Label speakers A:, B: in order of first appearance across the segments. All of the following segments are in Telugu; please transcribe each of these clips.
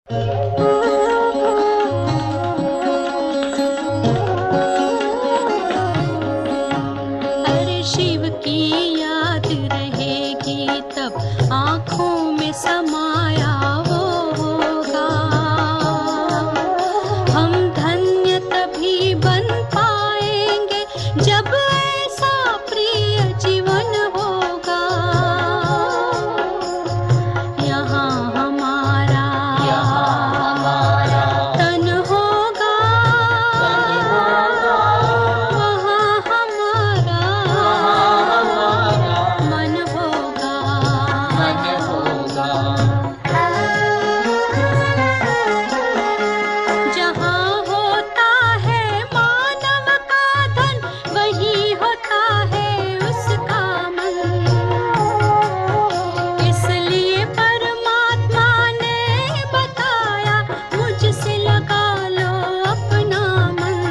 A: अरे शिव की याद रहेगी तब आँखों में समाया वो होगा। हम धन्य तभी बन पाएंगे जब ऐसा प्रिय जीवन होगा। यहाँ हमारा तन होगा, वहाँ हमारा मन होगा। जहाँ होता है मानव का धन, वहीं होता है उसका मन। इसलिए परमात्मा ने बताया, मुझसे लगा लो अपना मन।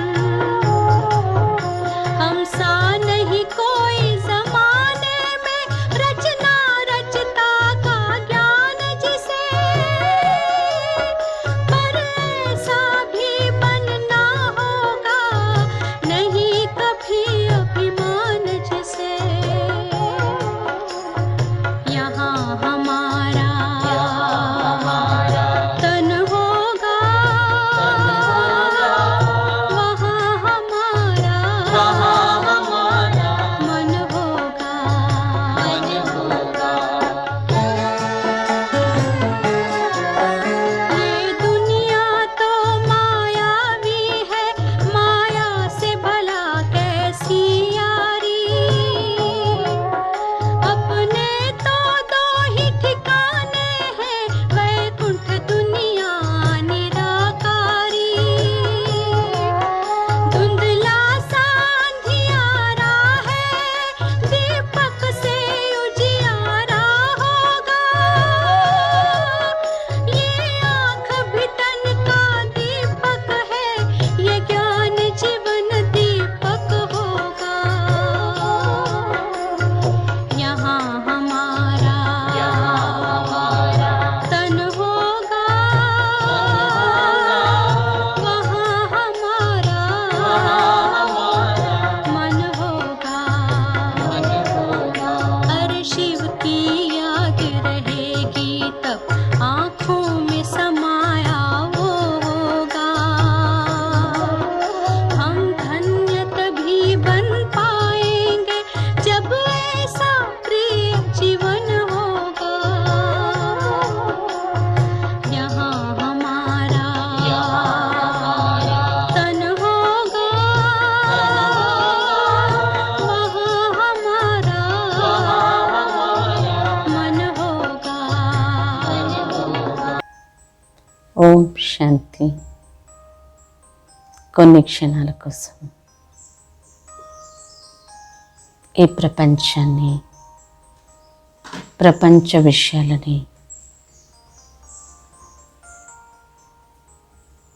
A: हम सा नहीं कोई जमाने में, रचना रचता का ज्ञान जिसे, पर ऐसा भी बनना होगा नहीं कभी अभिमान जिसे। यहाँ हमारा तन होगा, वहाँ हमारा मन होगा। ये दुनिया तो मायावी है, माया से भला कैसी यारी। अपने तो दो ही ठिकाने हैं, वैकुंठ दुनिया निराकारी। धुंधला सा अंधियारा है, दीपक से उजियारा होगा। ये आँख भी तन का दीपक है, ये ज्ञान जीवन दीपक होगा। यहाँ हमारा तन होगा, वहाँ हमारा मन होगा। अरे शिव की याद रहेगी तब आँखों में समाया वो होगा। हम धन्य तभी बन पाएंगे जब ऐसा प्रिय जीवन होगा। यहाँ हमारा तन होगा, वहाँ हमारा मन होगा।
B: ఓం శాంతి. కొన్ని క్షణాల కోసం ఈ ప్రపంచాన్ని, ప్రపంచ విషయాలని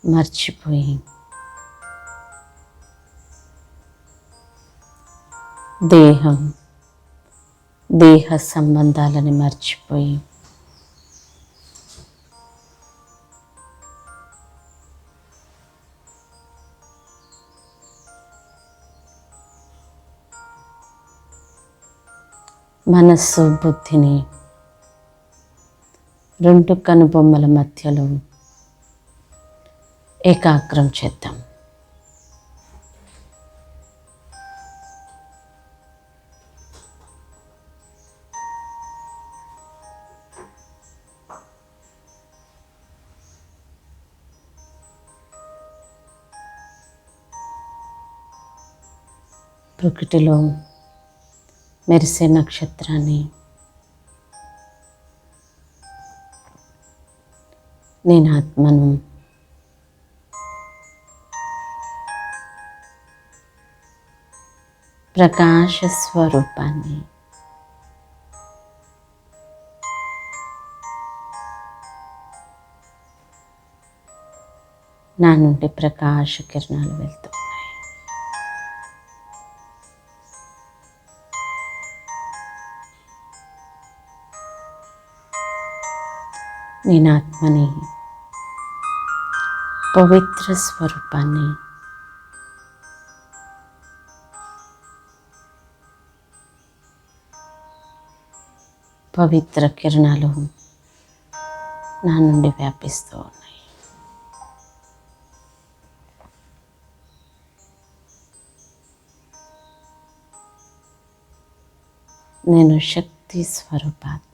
B: మర్చిపోయి దేహం, దేహ సంబంధాలని మర్చిపోయి మనస్సు, బుద్ధిని రెండు కనుబొమ్మల మధ్యలో ఏకాగ్రం చేద్దాం. ప్రకృతిలో మెరిసే నక్షత్రాన్ని నేను ఆత్మను, ప్రకాశ స్వరూపాన్ని నా నుండి ప్రకాశ కిరణాలు వెళ్తున్నాయి. నేను ఆత్మని, పవిత్ర స్వరూపాన్ని పవిత్ర కిరణాలు నా నుండి వ్యాపిస్తూ ఉన్నాయి. నేను శక్తి స్వరూపాత్మ.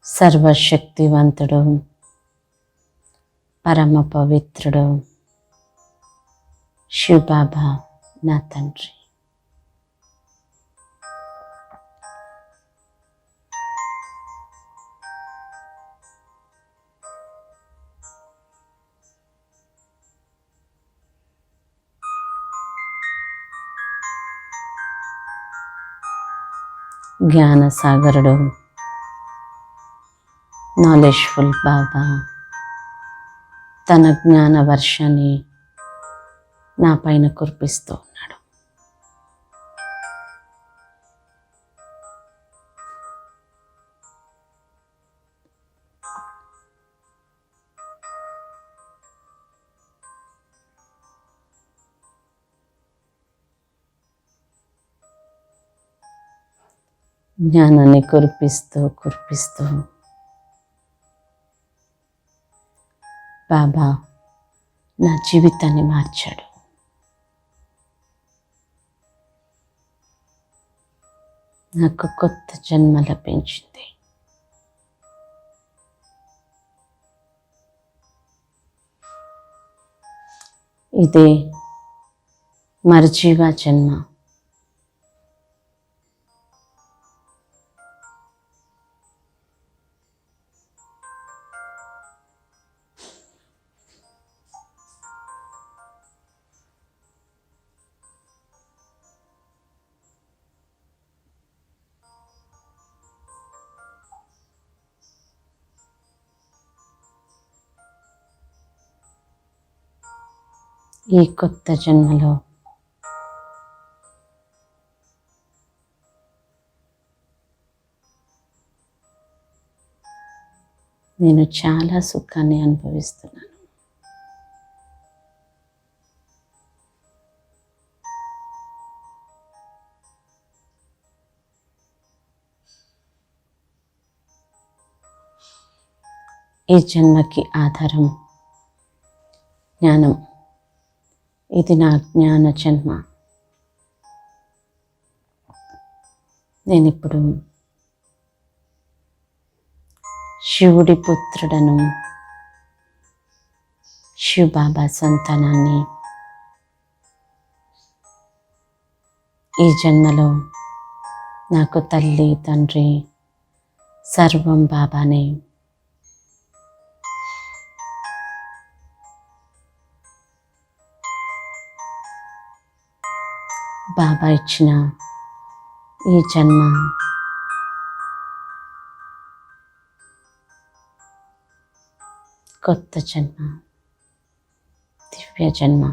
B: సర్వశక్తివంతుడు, పరమ పవిత్రుడు శివబాబా నా తండ్రి. జ్ఞానసాగరుడు, నాలెడ్జ్ఫుల్ బాబా తన జ్ఞాన వర్షాన్ని నా పైన కురిపిస్తూ ఉన్నాడు. జ్ఞానాన్ని కురిపిస్తూ కురిపిస్తూ బాబా నా జీవితాన్ని మార్చాడు. నాకు కొత్త జన్మ లభించింది. ఇదే మర్జీవా జన్మ. ఈ కొత్త జన్మలో నేను చాలా సుఖాన్ని అనుభవిస్తున్నాను. ఈ జన్మకి ఆధారం జ్ఞానం. ఇది నా జ్ఞాన జన్మ. నేనిప్పుడు శివుడి పుత్రుడను, శివబాబా సంతానాన్ని. ఈ జన్మలో నాకు తల్లి తండ్రి సర్వం బాబానే. బాబా ఇచ్చిన ఈ జన్మ కొత్త జన్మ, దివ్య జన్మ.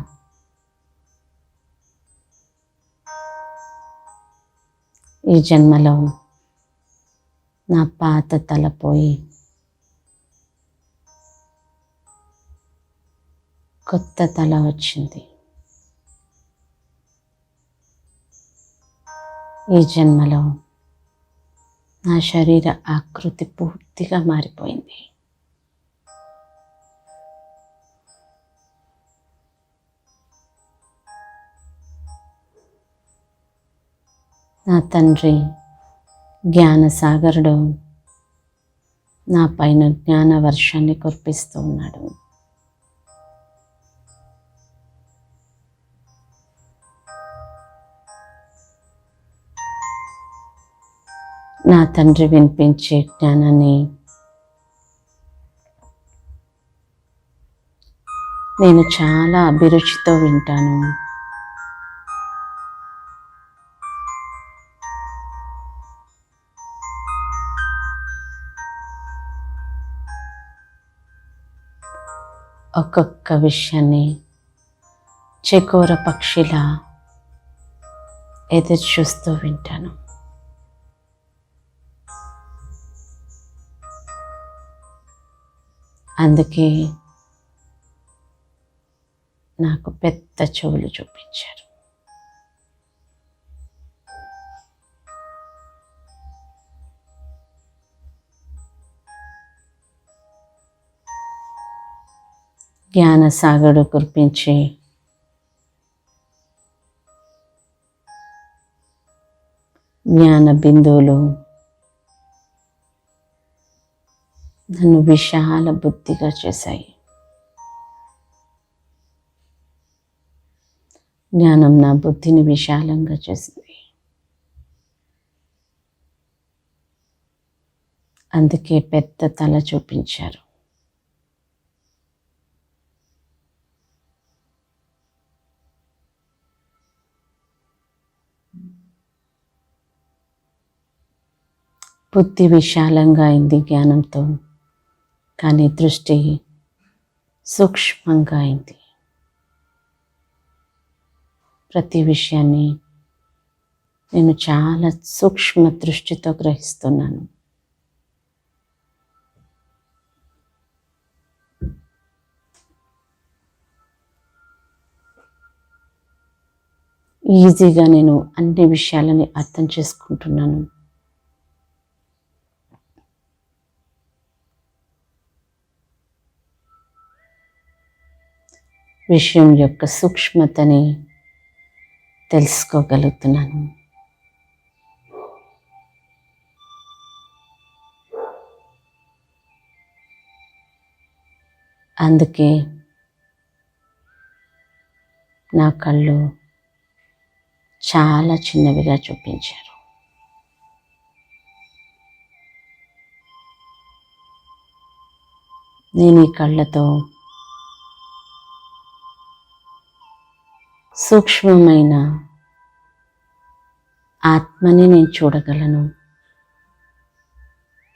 B: ఈ జన్మలో నా పాత తల పోయి కొత్త తల వచ్చింది. ఈ జన్మలో నా శరీర ఆకృతి పూర్తిగా మారిపోయింది. నా తండ్రి జ్ఞానసాగరుడు నా పైన జ్ఞాన వర్షాన్ని కురిపిస్తూ ఉన్నాడు. నా తండ్రి వినిపించే జ్ఞానాన్ని నేను చాలా అభిరుచితో వింటాను. ఒక్కొక్క విషయాన్ని చెకోర పక్షిలా ఎదురు చూస్తూ వింటాను. అందుకే నాకు పెద్ద చెవులు చూపించారు. జ్ఞాన సాగరు కురిపించి జ్ఞాన బిందువులు నన్ను విశాల బుద్ధిగా చేశాయి. జ్ఞానం నా బుద్ధిని విశాలంగా చేసింది. అందుకే పెద్ద తల చూపించారు. బుద్ధి విశాలంగా అయింది జ్ఞానంతో, కానీ దృష్టి సూక్ష్మంగా అయింది. ప్రతి విషయాన్ని నేను చాలా సూక్ష్మ దృష్టితో గ్రహిస్తున్నాను. ఈజీగా నేను అన్ని విషయాలని అర్థం చేసుకుంటున్నాను. విషయం యొక్క సూక్ష్మతని తెలుసుకోగలుగుతున్నాను. అందుకే నా కళ్ళు చాలా చిన్నవిగా చూపించారు. నేను ఈ కళ్ళతో సూక్ష్మమైన ఆత్మని నేను చూడగలను.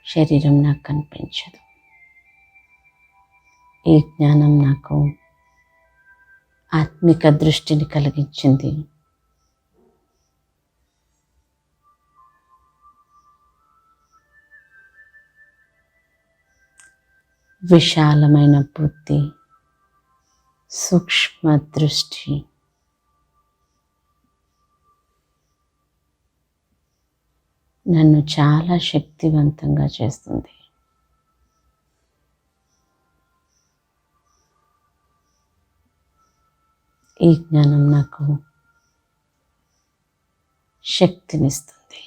B: శరీరం నాకు కనిపించదు. ఈ జ్ఞానం నాకు ఆత్మిక దృష్టిని కలిగించింది. విశాలమైన బుద్ధి, సూక్ష్మ దృష్టి నన్ను చాలా శక్తివంతంగా చేస్తుంది. ఈ జ్ఞానం నాకు శక్తినిస్తుంది.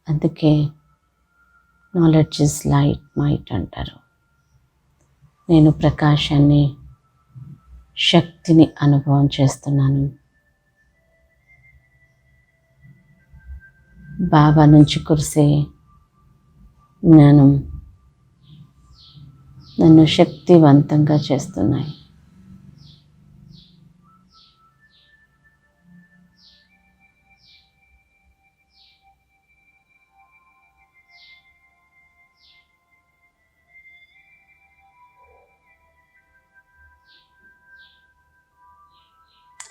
B: అందుకే నాలెడ్జ్ ఇస్ లైట్ మైట్ అంటారు. నేను ప్రకాశాన్ని, శక్తిని అనుభవం చేస్తున్నాను. బాబా నుంచి కురిసే జ్ఞానం నన్ను శక్తివంతంగా చేస్తున్నాయి.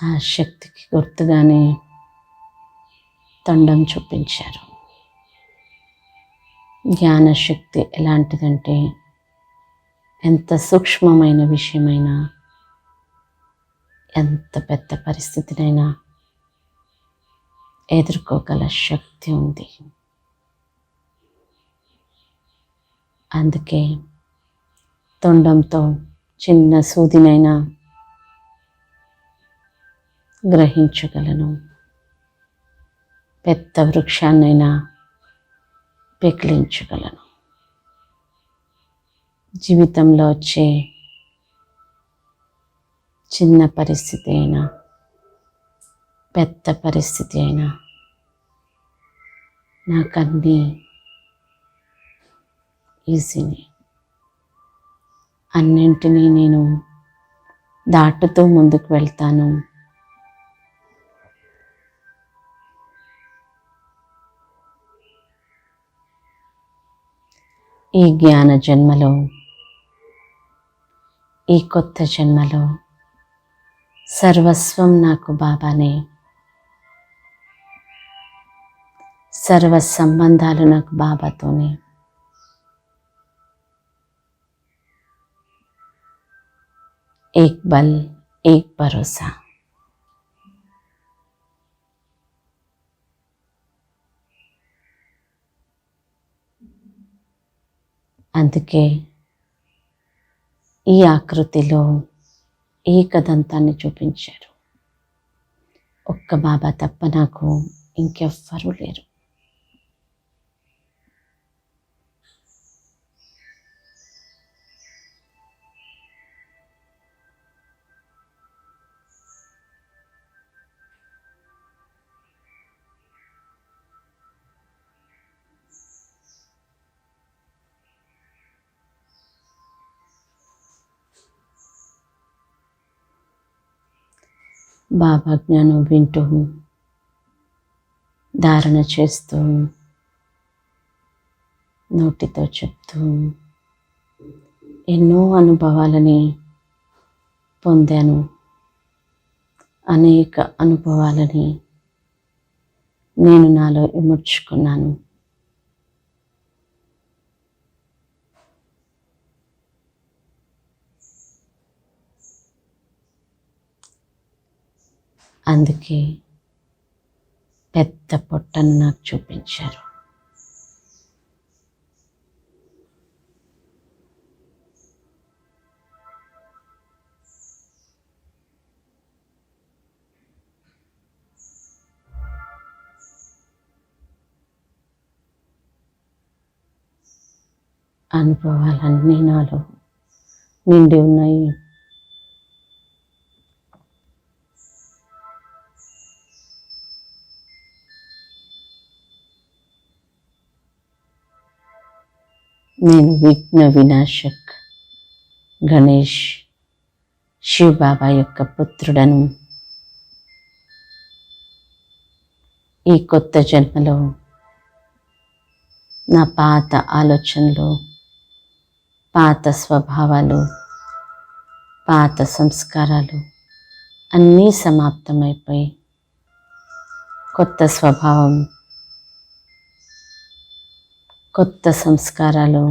B: ఆ శక్తికి గుర్తుగానే తొండం చూపించారు. జ్ఞానశక్తి ఎలాంటిదంటే ఎంత సూక్ష్మమైన విషయమైనా, ఎంత పెద్ద పరిస్థితినైనా ఎదుర్కోగల శక్తి ఉంది. అందుకే తొండంతో చిన్న సూదినైనా గ్రహించగలను, పెద్ద వృక్షాన్నైనా పెకిలించగలను. జీవితంలో వచ్చే చిన్న పరిస్థితి అయినా, పెద్ద పరిస్థితి అయినా నాకన్నీ ఈజీనే. అన్నింటినీ నేను దాటుతూ ముందుకు వెళ్తాను. ఈ జ్ఞాన జన్మలో, ఈ కొత్త జన్మలో సర్వస్వం నాకు బాబానే. సర్వ సంబంధాలు నాకు బాబాతోనే. ఏక్ బల్ ఏక్ భరోసా. అందుకే ఈ ఆకృతిలో ఏకదంతాన్ని చూపించారు. ఒక్క బాబా తప్ప నాకు ఇంకెవ్వరూ లేరు. బాబా జ్ఞానం వింటూ, ధారణ చేస్తూ, నోటితో చెప్తూ ఎన్నో అనుభవాలని పొందాను. అనేక అనుభవాలని నేను నాలో ఇముడ్చుకున్నాను. అందుకే పెద్ద పొట్టను నాకు చూపించారు. అనుభవాలన్నీ నాలో నిండి ఉన్నాయి. నేను విఘ్న వినాశక్ గణేష్ శివ్ బాబా యొక్క పుత్రుడను. ఈ కొత్త జన్మలో నా పాత ఆలోచనలు, పాత స్వభావాలు, పాత సంస్కారాలు అన్నీ సమాప్తమైపోయి కొత్త స్వభావం, కొత్త సంస్కారాలు,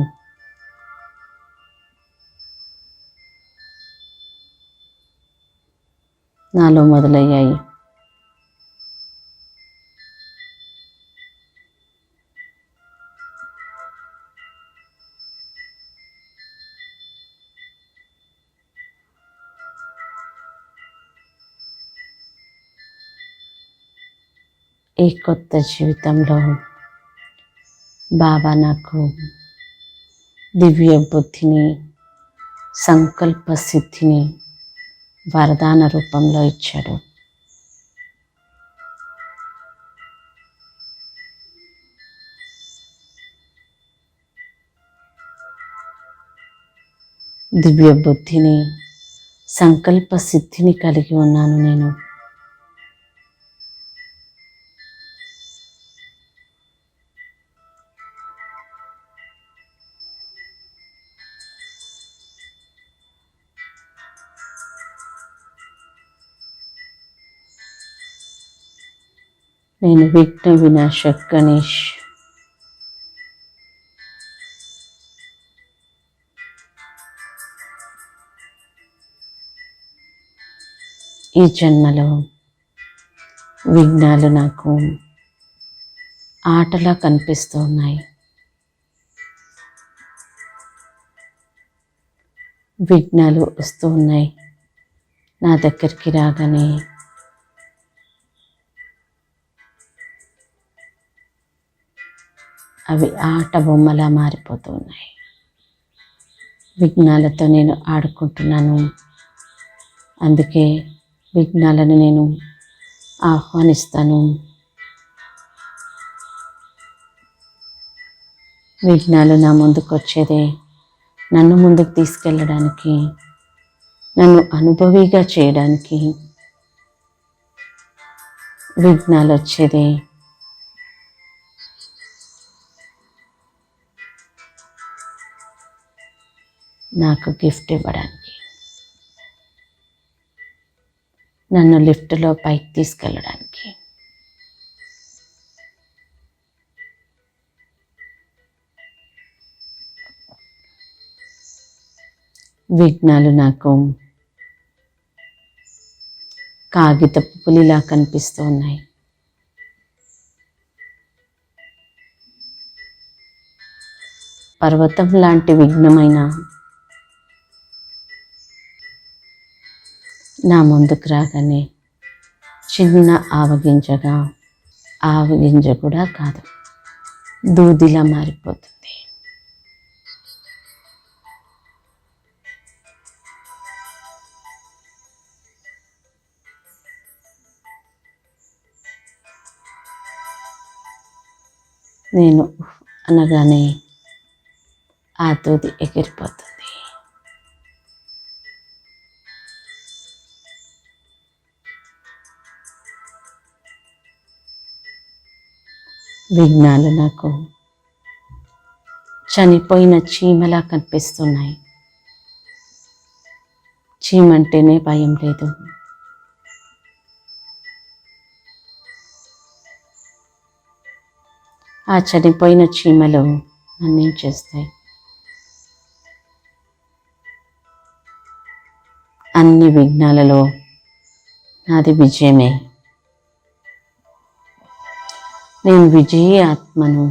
B: నాలో మొదలయ్యాయి. ఈ కొత్త జీవితంలో బాబా నాకు దివ్య బుద్ధిని, సంకల్ప సిద్ధిని వరదాన రూపంలో ఇచ్చాడు. దివ్య బుద్ధిని, సంకల్ప సిద్ధిని కలిగి ఉన్నాను నేను. నేను విఘ్న వినాశక్ గణేష్. ఈ జన్మలో విఘ్నాలు నాకు ఆటలా కనిపిస్తూ ఉన్నాయి. విఘ్నాలు వస్తూ ఉన్నాయి. నా దగ్గరికి రాగానే అవి ఆట బొమ్మలా మారిపోతూ ఉన్నాయి. విఘ్నాలతో నేను ఆడుకుంటున్నాను. అందుకే విఘ్నాలను నేను ఆహ్వానిస్తాను. విఘ్నాలు నా ముందుకు వచ్చేదే నన్ను ముందుకు తీసుకెళ్ళడానికి, నన్ను అనుభవిగా చేయడానికి. విఘ్నాలు వచ్చేదే నాకు గిఫ్ట్ ఇవ్వడానికి. నన్ను లిఫ్ట్లో పైకి తీసుకెళ్ళడానికి. విఘ్నాలు నాకు కాగితపు పులిలా కనిపిస్తూ ఉన్నాయి. పర్వతం లాంటి విఘ్నమైన నా ముందుకు రాగానే చిన్న ఆవగింజగా, ఆవగింజ కూడా కాదు, దూదిలా మారిపోతుంది. నేను అనగానే ఆ దూది ఎగిరిపోతుంది. విఘ్నాలు నాకు చనిపోయిన చీమలా కనిపిస్తున్నాయి. చీమంటేనే భయం లేదు. ఆ చనిపోయిన చీమలు నన్నేం చేస్తాయి? అన్ని విఘ్నాలలో నాది విజయమే. నేను విజయీ ఆత్మను,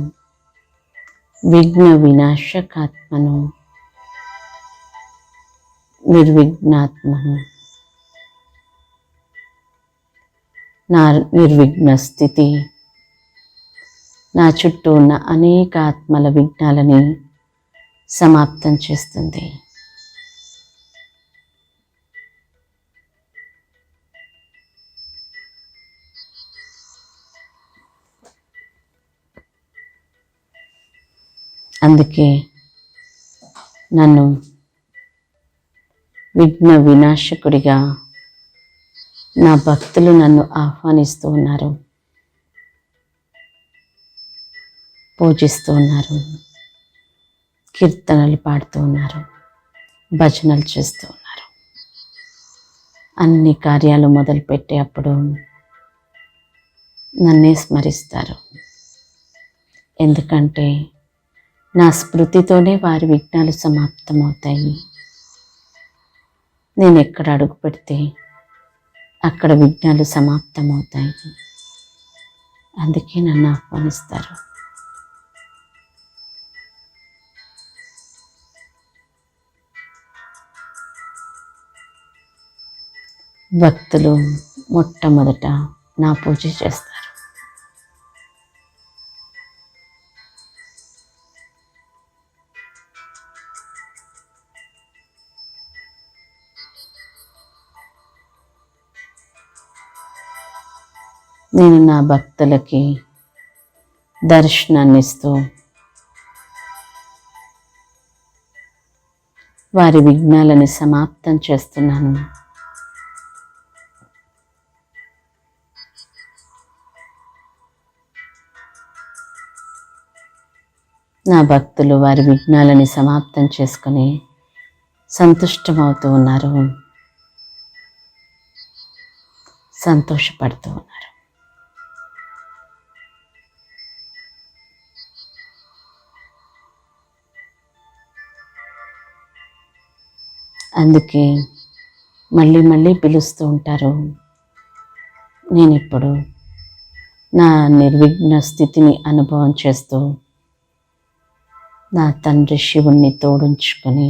B: విఘ్న వినాశకాత్మను, నిర్విఘ్నాత్మను. నా నిర్విఘ్న స్థితి నా చుట్టూ ఉన్న అనేక ఆత్మల విఘ్నాలని సమాప్తం చేస్తుంది. అందుకే నన్ను విఘ్న వినాశకుడిగా నా భక్తులు నన్ను ఆహ్వానిస్తూ ఉన్నారు, పూజిస్తూ ఉన్నారు, కీర్తనలు పాడుతూ ఉన్నారు, భజనలు చేస్తూ ఉన్నారు. అన్ని కార్యాలు మొదలుపెట్టే అప్పుడు నన్నే స్మరిస్తారు. ఎందుకంటే నా స్మృతితోనే వారి విఘ్నాలు సమాప్తమవుతాయి. నేను ఎక్కడ అడుగు పెడితే అక్కడ విఘ్నాలు సమాప్తమవుతాయి. అందుకే నన్ను ఆహ్వానిస్తారు. భక్తులు మొట్టమొదట నా పూజ చేస్తారు. నేను నా భక్తులకి దర్శనాన్ని ఇస్తూ వారి విఘ్నాలను సమాప్తం చేస్తున్నాను. నా భక్తులు వారి విఘ్నాలని సమాప్తం చేసుకొని సంతుష్టమవుతూ ఉన్నారు, సంతోషపడుతూ ఉన్నారు. అందుకే మళ్ళీ మళ్ళీ పిలుస్తూ ఉంటారు. నేను ఇప్పుడు నా నిర్విఘ్న స్థితిని అనుభవం చేస్తూ నా తండ్రి శివుణ్ణి తోడుంచుకొని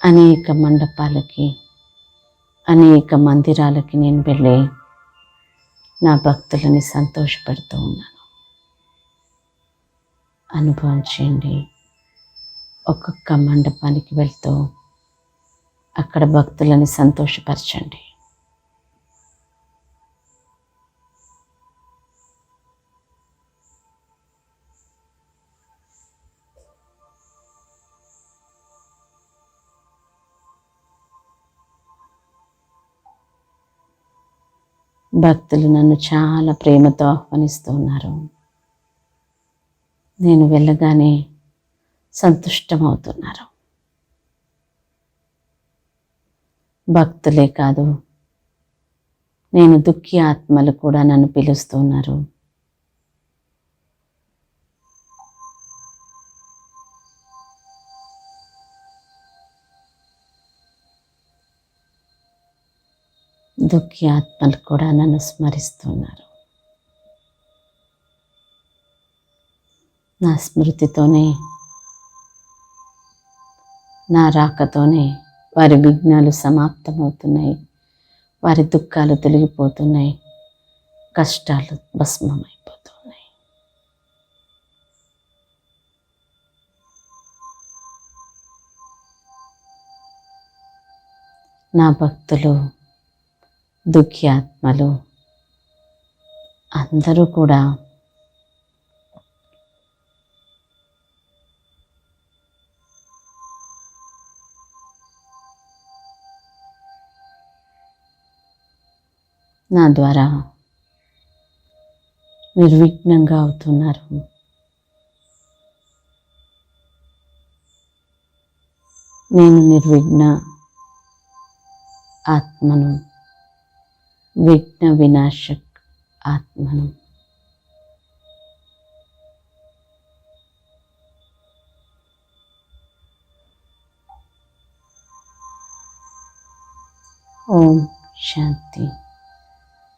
B: అనేక మండపాలకి, అనేక మందిరాలకి నేను వెళ్ళి నా భక్తులని సంతోషపెడుతూ ఉన్నాను. అనుభవం చేయండి. ఒక్కొక్క మండపానికి వెళ్తూ అక్కడ భక్తులని సంతోషపరచండి. భక్తులు నన్ను చాలా ప్రేమతో ఆహ్వానిస్తూ ఉన్నారు. నేను వెళ్ళగానే సంతుష్టమవుతున్నారు. భక్తులే కాదు, నేను దుఃఖి ఆత్మలు కూడా నన్ను పిలుస్తున్నారు. దుఃఖి ఆత్మలు కూడా నన్ను స్మరిస్తున్నారు. నా స్మృతితోనే, నా రాకతోనే వారి విఘ్నాలు సమాప్తమవుతున్నాయి, వారి దుఃఖాలు తొలగిపోతున్నాయి, కష్టాలు భస్మమైపోతున్నాయి. నా భక్తులు, దుఃఖి ఆత్మలు అందరూ కూడా నా ద్వారా నిర్విఘ్నంగా అవుతున్నారు. నేను నిర్విఘ్న ఆత్మను, విఘ్న వినాశక్ ఆత్మను. ఓం శాంతి,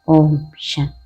B: ఓం శాంతి.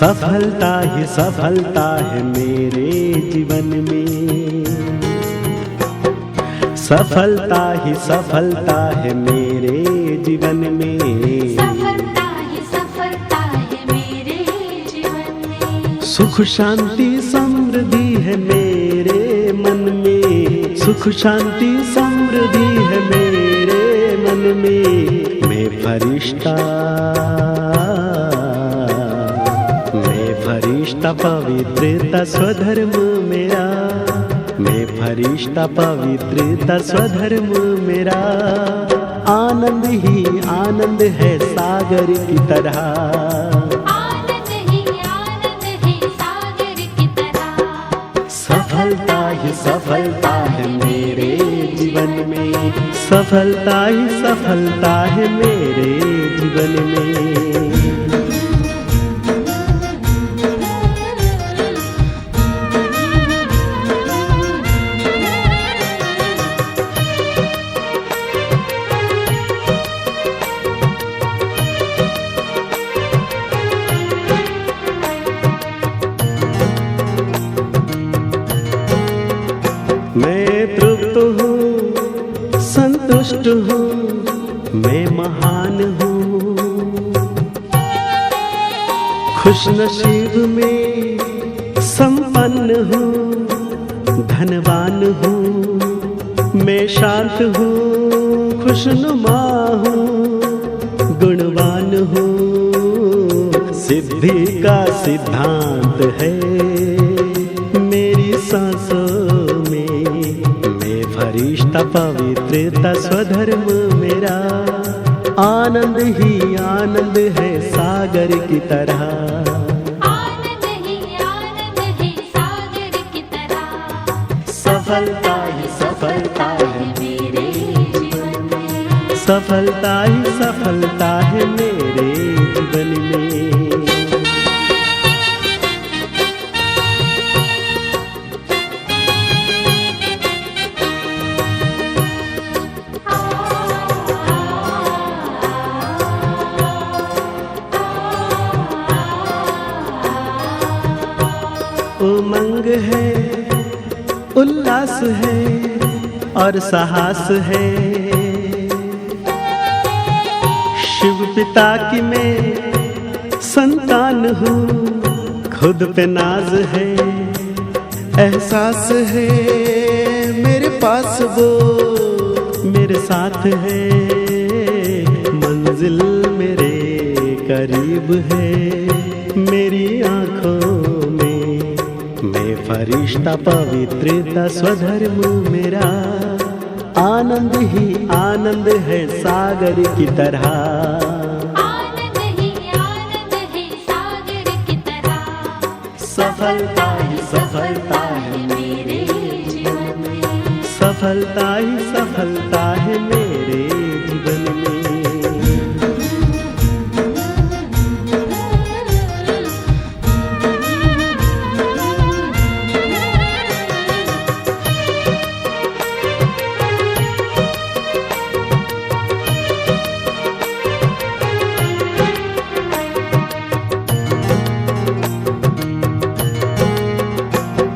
C: सफलता ही सफलता है मेरे जीवन में, सफलता ही सफलता है मेरे जीवन में,
A: सफलता ही सफलता है मेरे जीवन में।
C: सुख शांति समृद्धि है मेरे मन में, सुख शांति समृद्धि है मेरे मन में। मैं फरिश्ता पवित्रता स्वधर्म मेरा, मैं फरिश्ता पवित्रता स्वधर्म मेरा। आनंद ही आनंद है सागर की तरह,
A: आनंद ही आनंद है सागर की तरह।
C: सफलता ही सफलता है मेरे जीवन में, सफलता ही सफलता है मेरे जीवन में। मैं तृप्त हूँ, संतुष्ट हूँ, मैं महान हूँ, खुश नसीब में संपन्न हूँ, धनवान हूँ। मैं शांत हूँ, खुशनुमा हूँ, गुणवान हूँ। सिद्धि का सिद्धांत है मेरी सांसों में, मैं फरिश्ता पवित्रता स्वधर्म मेरा। आनंद ही आनंद है सागर की तरह,
A: आनंद ही आनंद है सागर की तरह।
C: सफलता ही सफलता है मेरे जीवन में, सफलता ही सफलता है मेरे जीवन में। उमंग है उल्लास है और साहस है। शिव पिता की मैं संतान हूँ, खुद पे नाज है, एहसास है मेरे पास वो मेरे साथ है। मंजिल मेरे करीब है, मेरी आंखों में मैं फरिश्ता, पवित्रता स्वधर्म मेरा। आनंद ही आनंद है सागर की तरह,
A: आनंद ही आनंद है सागर की तरह।
C: सफलता ही सफलता है
A: मेरे जीवन में,
C: सफलता ही सफलता है मेरे जीवन में।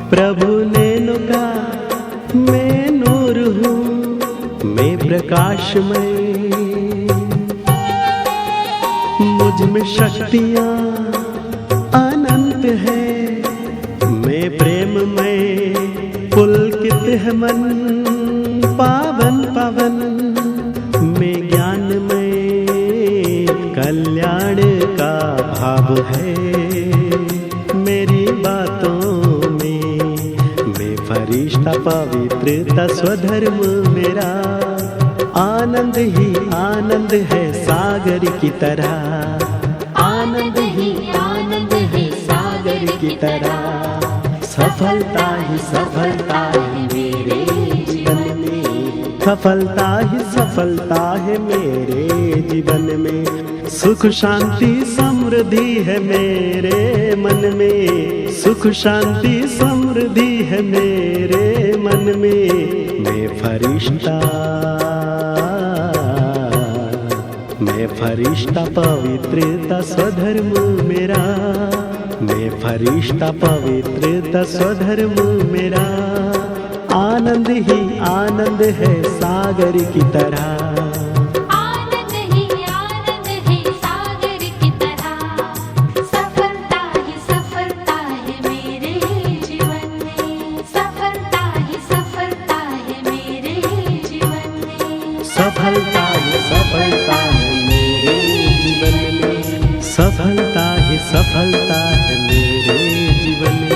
C: प्रभु ने कहा मैं नूर हूँ, मैं प्रकाशमय, मुझ में शक्तियाँ अनंत है। मैं प्रेममय, पुलकित है मन, पावन पावन। मैं ज्ञानमय, कल्याण का भाव है मेरी बातों में। मैं फरिश्ता, पवित्रता स्वधर्म मेरा। आनंद ही आनंद है सागर की तरह, आनंद ही आनंद है सागर की तरह। सफलता ही सफलता है मेरे जीवन में, सफलता ही सफलता है मेरे जीवन में। सुख शांति समृद्धि है मेरे मन में, सुख शांति समृद्धि है मेरे मन में। मैं फरिश्ता, पवित्रता स्वधर्म मेरा। मैं फरिश्ता, पवित्रता स्वधर्म मेरा। आनंद ही आनंद है सागर की तरह,
A: आनंद ही आनंद है सागर की तरह। सफलता ही सफलता है मेरे जीवन में, सफलता ही सफलता है मेरे जीवन में।
C: सफलता ही सफलता है मेरे जीवन में, सफलता ही सफलता है मेरे जीवन में।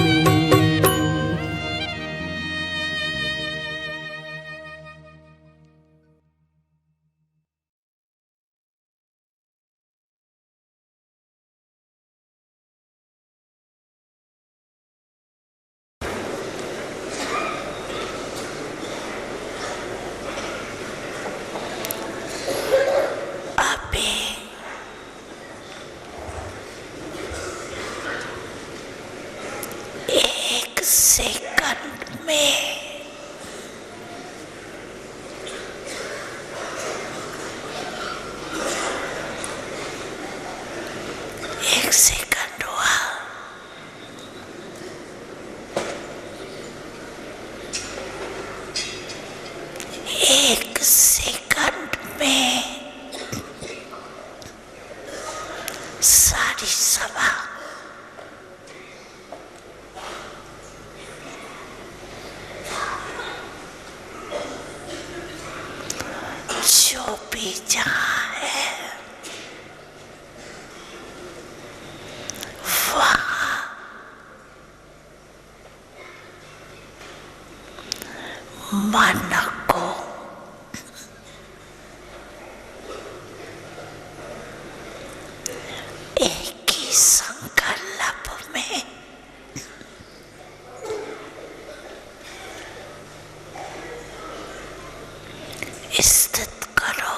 B: सेकंड में एक सेकंड हुआ। एक सेकंड में सारी सभा जो भी जहाँ है वहाँ मन को एक ही संकल्प में स्थित करो।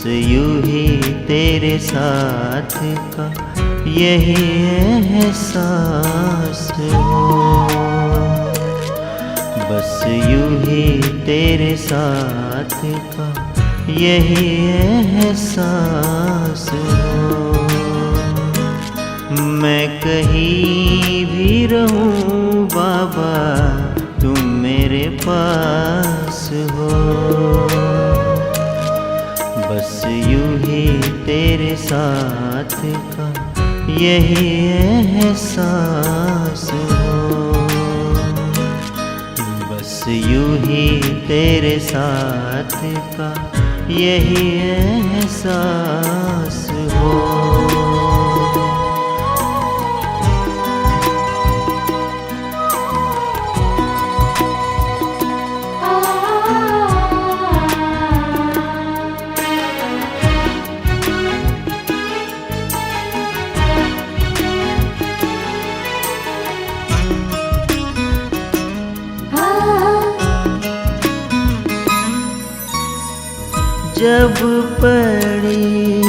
D: बस यूं ही तेरे साथ का यही एहसास हो। बस यूं ही तेरे साथ का यही एहसास हो। मैं कहीं भी रहूं बाबा तुम मेरे पास हो। बस यूं ही तेरे साथ का यही एहसास हो। बस यूं ही तेरे साथ का यही एहसास हो। जब पड़ी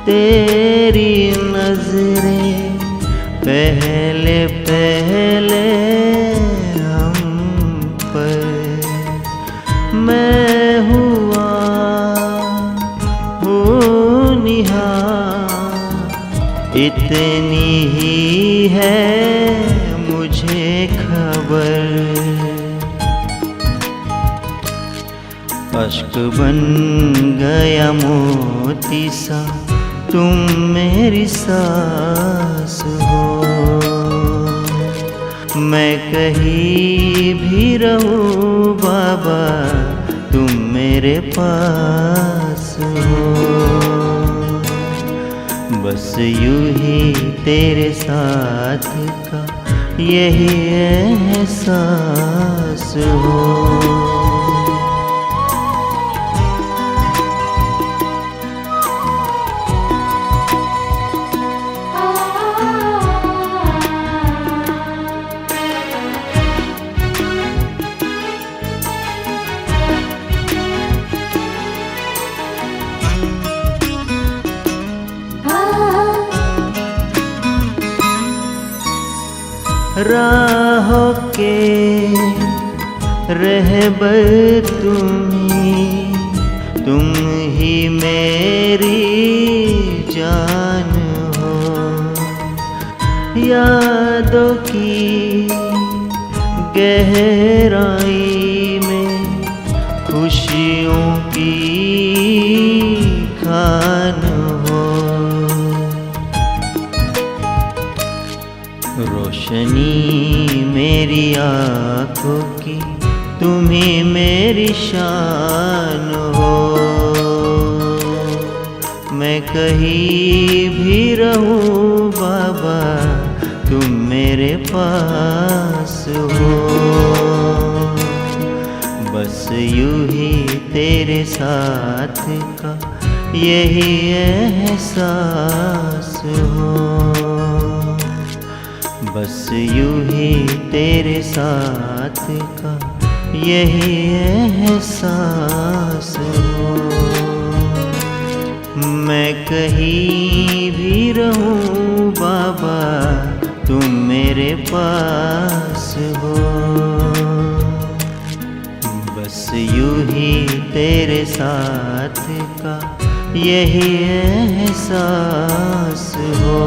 D: तेरी नजरें पहले पहले हम पर, मैं हुआ हूँ निहार। इतनी ही है मुझे खबर, अश्क बन गया मोती सा तुम मेरी सांस हो। मैं कहीं भी रहूं बाबा तुम मेरे पास हो। बस यूं ही तेरे साथ का यही एहसास हो। राहों के रहबर तुम ही मेरी जान हो। यादों की गहराई में खुशियों की खान हो। रोशनी मेरी आँखों की तुम ही मेरी शान हो। मैं कहीं भी रहूं बाबा तुम मेरे पास हो। बस यूं ही तेरे साथ का यही एहसास हो। बस यूं ही तेरे साथ का यही एहसास हो। मैं कहीं भी रहूं बाबा तुम मेरे पास हो। बस यूं ही तेरे साथ का यही एहसास हो।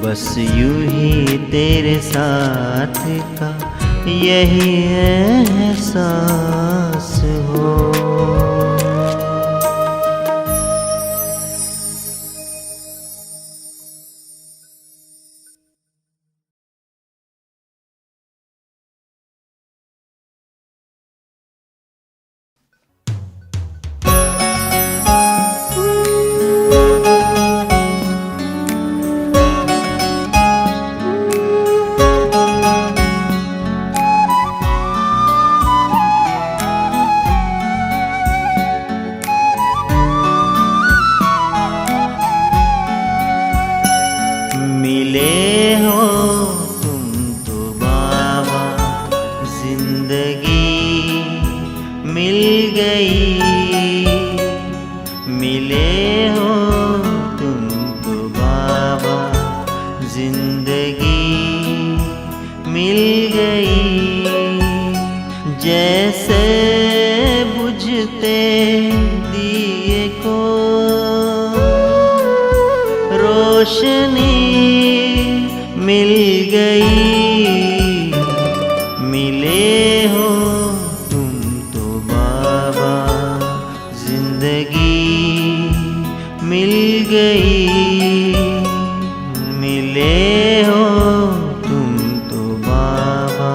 D: बस यूं ही तेरे साथ का यही एहसास हो। मिल गई। मिले हो तुम तो बाबा, जिंदगी मिल गई। जैसे बुझते दिए को रोशनी मिल गई। मिले हो तुम तो बाबा, जिंदगी मिल गई। मिले हो तुम तो बाबा।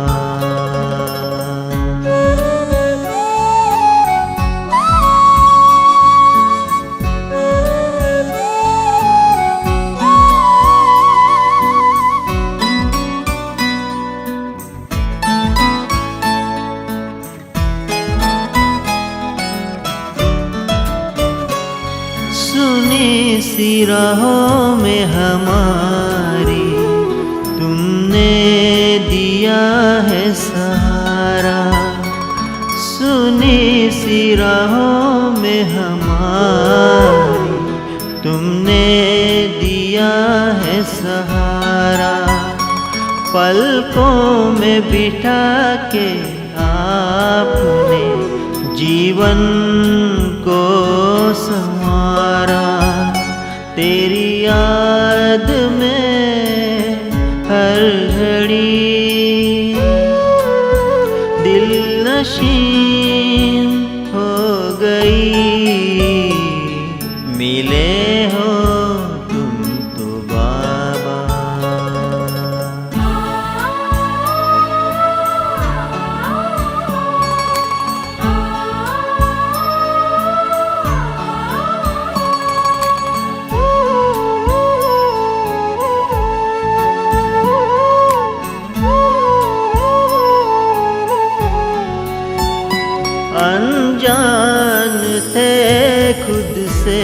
D: सुनी सी राहों में हमारी तुमने दिया है सहारा। सुनी सी राहों में हमारी तुमने दिया है सहारा। पलकों में बिठा के आपने जीवन को संवारा। तेरी याद में हर घड़ी दिल नशीन हो गई। मिले हो तुम तो बाबा। अनजान थे खुद से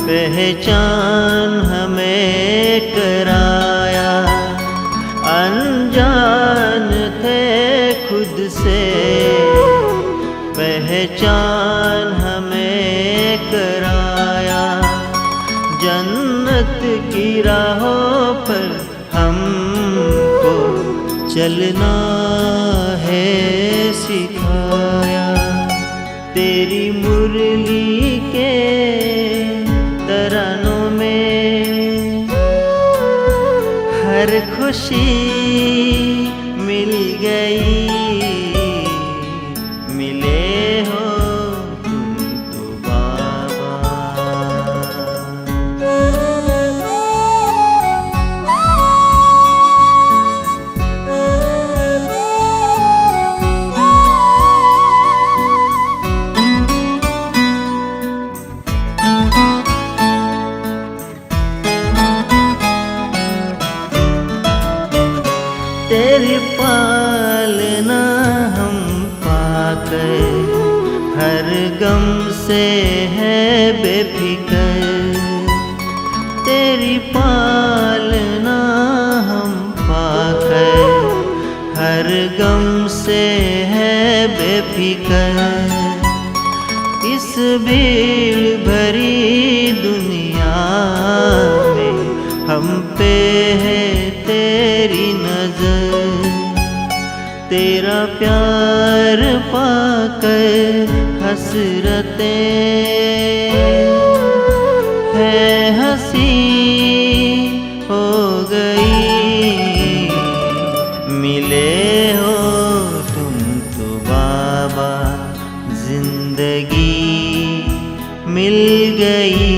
D: पहचान हमें कराया। अनजान थे खुद से पहचान हमें कराया। जन्नत की राहों पर हमको चलना है सिखाया। तेरी मुरली के तरानों में हर खुशी मिल गई। मिले हो तुम तो बाबा। तेरी पालना हम पाकर हर गम से है बेफिकर। तेरी पालना हम पाकर हर गम से है बेफिकर। इस भीड़ भरी दुनिया में हम पे है तेरी नजर। तेरा प्यार पाकर हसरतें है हंसी हो गई। मिले हो तुम तो बाबा, जिंदगी मिल गई।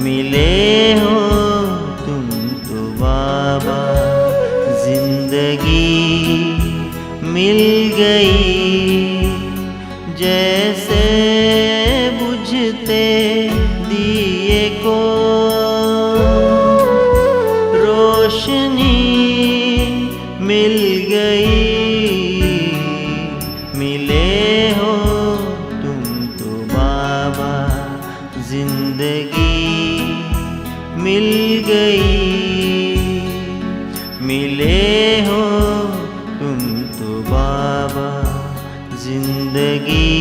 D: मिले हो तुम तो बाबा, जिंदगी मिल गई। जैसे बुझते दिए को रोशनी मिल गई। मिले हो तुम तो बाबा, जिंदगी मिल गई। मिले हो तुम तो बाबा। जिंदगी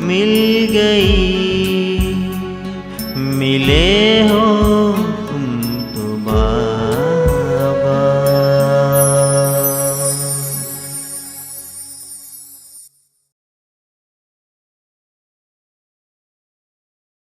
D: मिल गई, मिले